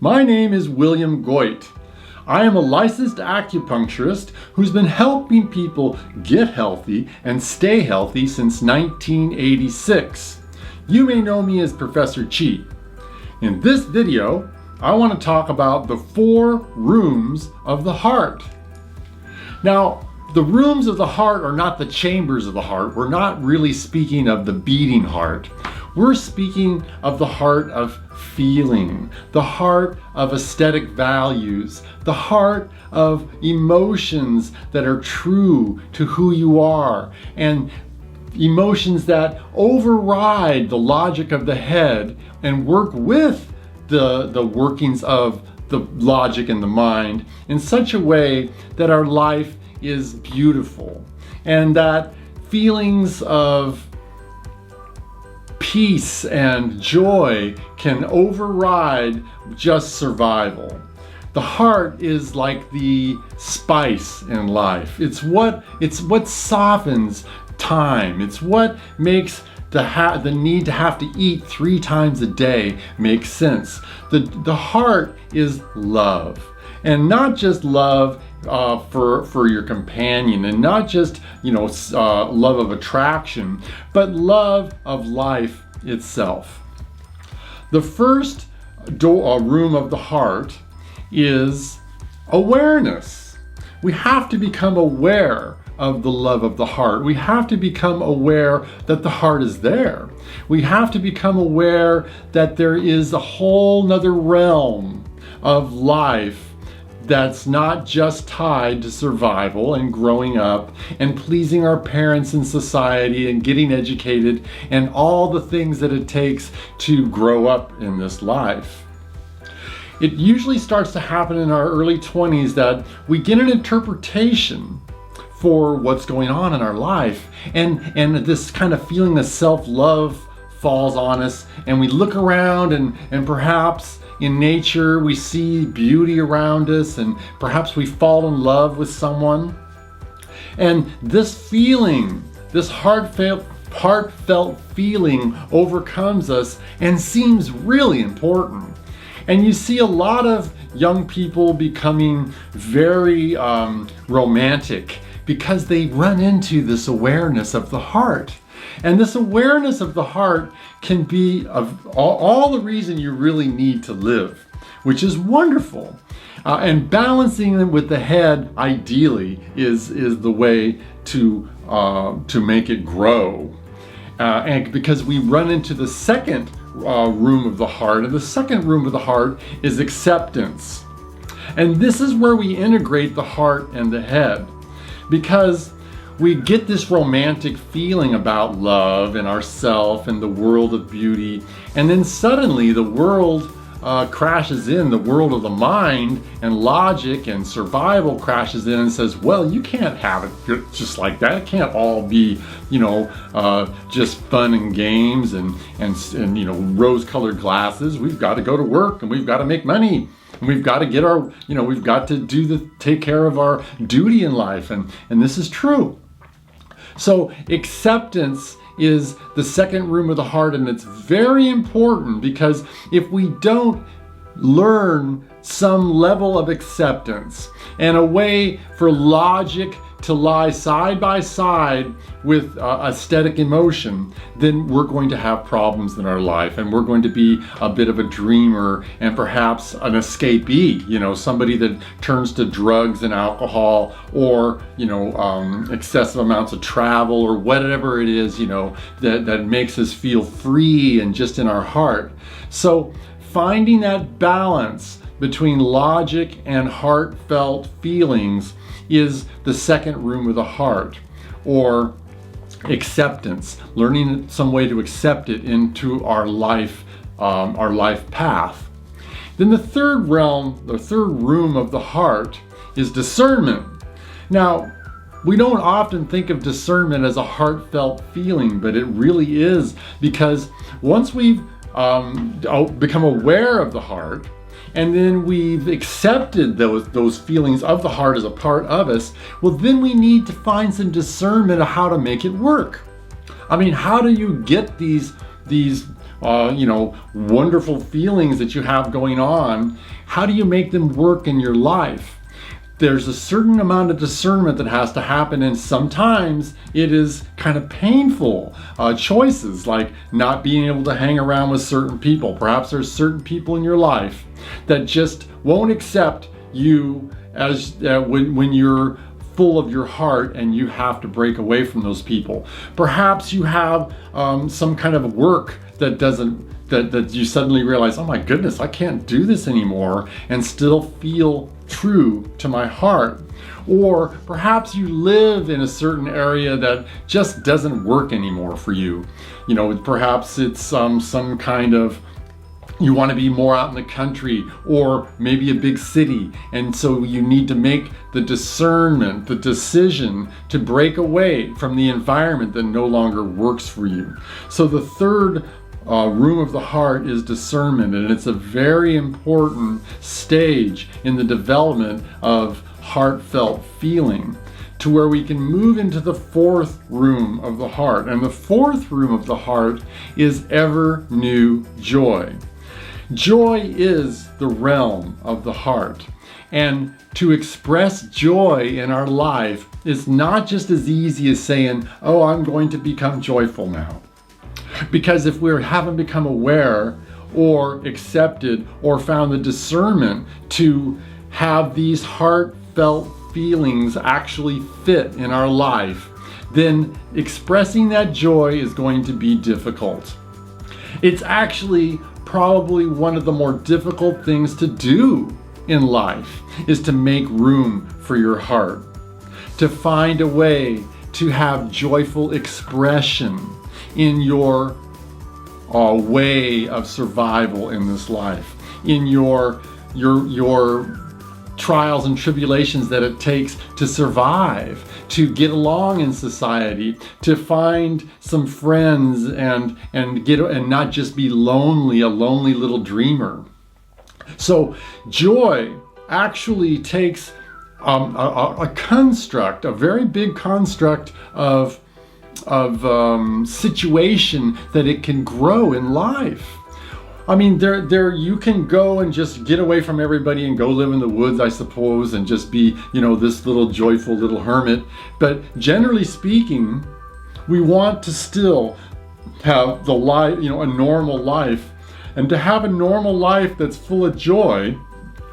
My name is William Goit. I am a licensed acupuncturist who's been helping people get healthy and stay healthy since 1986. You may know me as Professor Chi. In this video, I want to talk about the 4 rooms of the heart. Now, the rooms of the heart are not the chambers of the heart. We're not really speaking of the beating heart. We're speaking of the heart of feeling, the heart of aesthetic values, the heart of emotions that are true to who you are, and emotions that override the logic of the head and work with the workings of the logic and the mind in such a way that our life is beautiful and that feelings of peace and joy can override just survival. The heart is like the spice in life. It's what softens time. It's what makes the need to have to eat 3 times a day make sense. The heart is love, and not just love for your companion, and not just love of attraction, but love of life itself. The first room of the heart is awareness. We have to become aware of the love of the heart. We have to become aware that the heart is there. We have to become aware that there is a whole nother realm of life that's not just tied to survival and growing up and pleasing our parents in society and getting educated and all the things that it takes to grow up in this life. It usually starts to happen in our early 20s that we get an interpretation for what's going on in our life, and this kind of feeling of self-love falls on us, and we look around and perhaps in nature we see beauty around us, and perhaps we fall in love with someone, and this feeling, this heartfelt feeling overcomes us and seems really important. And you see a lot of young people becoming very romantic because they run into this awareness of the heart. And this awareness of the heart can be of all the reason you really need to live, which is wonderful. And balancing them with the head, ideally, is the way to make it grow. And because we run into the second room of the heart, and the second room of the heart is acceptance. And this is where we integrate the heart and the head, because we get this romantic feeling about love and ourself and the world of beauty, and then suddenly the world crashes in, the world of the mind and logic and survival crashes in and says, well, you can't have it just like that. It can't all be, just fun and games and rose-colored glasses. We've got to go to work, and we've got to make money. And we've got to get our, we've got to take care of our duty in life. And this is true. So acceptance is the second room of the heart, and it's very important, because if we don't learn some level of acceptance and a way for logic to lie side by side with aesthetic emotion, then we're going to have problems in our life, and we're going to be a bit of a dreamer and perhaps an escapee, somebody that turns to drugs and alcohol, or excessive amounts of travel, or whatever it is that makes us feel free and just in our heart. So finding that balance between logic and heartfelt feelings is the second room of the heart, or acceptance, learning some way to accept it into our life path. Then the third room of the heart is discernment. Now, we don't often think of discernment as a heartfelt feeling, but it really is, because once we've become aware of the heart, and then we've accepted those feelings of the heart as a part of us, well, then we need to find some discernment of how to make it work. I mean, how do you get these wonderful feelings that you have going on, how do you make them work in your life? There's a certain amount of discernment that has to happen, and sometimes it is kind of painful choices, like not being able to hang around with certain people. Perhaps there's certain people in your life that just won't accept you as when you're full of your heart, and you have to break away from those people. Perhaps you have some kind of work that you suddenly realize, oh my goodness, I can't do this anymore and still feel true to my heart. Or perhaps you live in a certain area that just doesn't work anymore for you. Perhaps it's some kind of, you want to be more out in the country, or maybe a big city, and so you need to make the discernment, the decision to break away from the environment that no longer works for you. So the third room of the heart is discernment, and it's a very important stage in the development of heartfelt feeling, to where we can move into the fourth room of the heart. And the fourth room of the heart is ever new joy. Joy is the realm of the heart, and to express joy in our life is not just as easy as saying, oh, I'm going to become joyful now. Because if we haven't become aware or accepted or found the discernment to have these heartfelt feelings actually fit in our life, then expressing that joy is going to be difficult. It's actually probably one of the more difficult things to do in life, is to make room for your heart, to find a way to have joyful expression in your way of survival in this life, in your trials and tribulations that it takes to survive, to get along in society, to find some friends and not just be lonely, a lonely little dreamer. So joy actually takes a construct, a very big construct of situation that it can grow in life. I mean, there you can go and just get away from everybody and go live in the woods, I suppose, and just be, this little joyful little hermit. But generally speaking, we want to still have the life, a normal life. And to have a normal life that's full of joy,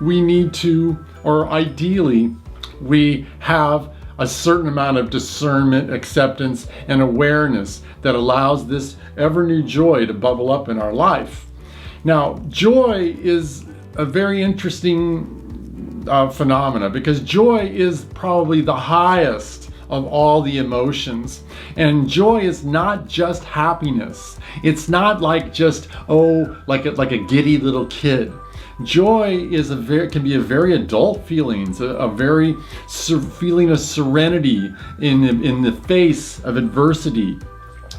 we need to, or ideally, we have a certain amount of discernment, acceptance, and awareness that allows this ever new joy to bubble up in our life. Now, joy is a very interesting phenomena, because joy is probably the highest of all the emotions. And joy is not just happiness. It's not like just, like a giddy little kid. Joy is can be a very adult feeling. It's a very feeling of serenity in the face of adversity.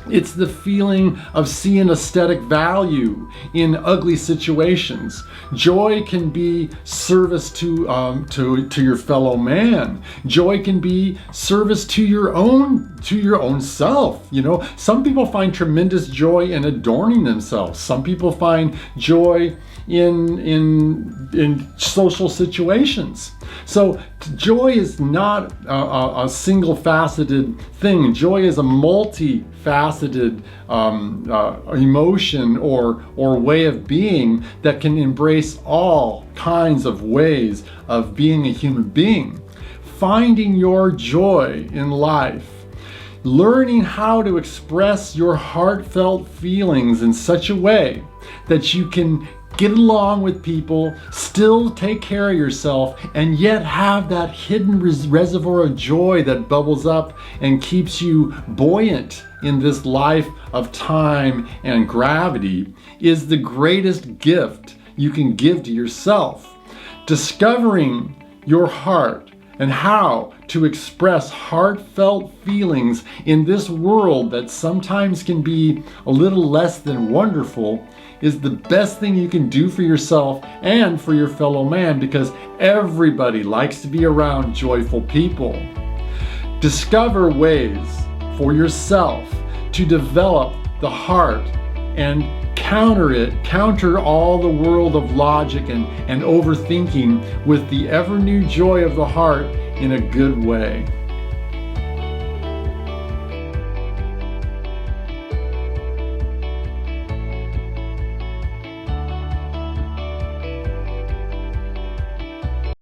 It's the feeling of seeing aesthetic value in ugly situations. Joy can be service to your fellow man. Joy can be service to your own self. Some people find tremendous joy in adorning themselves. Some people find joy in social situations. So joy is not a single faceted thing. Joy is a multifaceted emotion or way of being that can embrace all kinds of ways of being a human being. Finding your joy in life, learning how to express your heartfelt feelings in such a way that you can get along with people, still take care of yourself, and yet have that hidden reservoir of joy that bubbles up and keeps you buoyant in this life of time and gravity, is the greatest gift you can give to yourself. Discovering your heart and how to express heartfelt feelings in this world that sometimes can be a little less than wonderful is the best thing you can do for yourself and for your fellow man, because everybody likes to be around joyful people. Discover ways for yourself to develop the heart and counter all the world of logic and overthinking with the ever new joy of the heart in a good way.